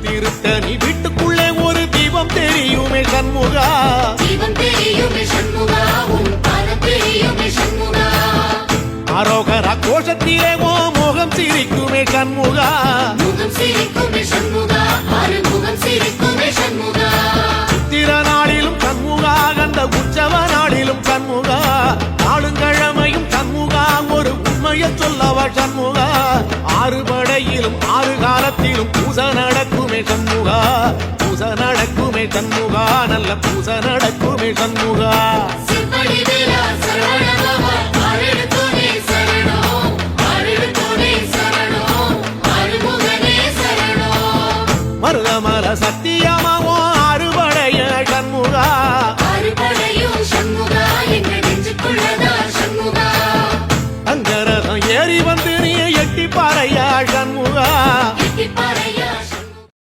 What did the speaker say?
திருத்தணி வீட்டுக்குள்ளே ஒரு தீபம் தெரியுமே சண்முகா, தீபம் தெரியுமே சண்முகா, உன் பாதம் தெரியுமே சண்முகா. அரோகரா கோஷத்திலே ஓ முகம் சிரிக்குமே சண்முகா, முகம் சிரிக்குமே சண்முகா, ஆறுமுகம் சிரிக்குமே சண்முகா. சித்திர நாளிலும் சண்முகா, கந்த உற்சவ நாளிலும் சண்முகா, நாளுங்கிழமையும் சண்முகா, ஒரு உண்மையை சொல்லவா சண்முகா. ஆறு படையிலும் ஆறு காலத்திலும் பூச நடக்குமே சண்முகா, பூச நடக்குமே சண்முகா, நல்ல பூச நடக்குமே சண்முகா. சிற்படி வேலா சரவணபவா, ஆறெழுத்தோனே சரணம், ஆறெழுத்தோனே சரணம், ஆறுமுகனே சரணம். மருதமல சத்தியமா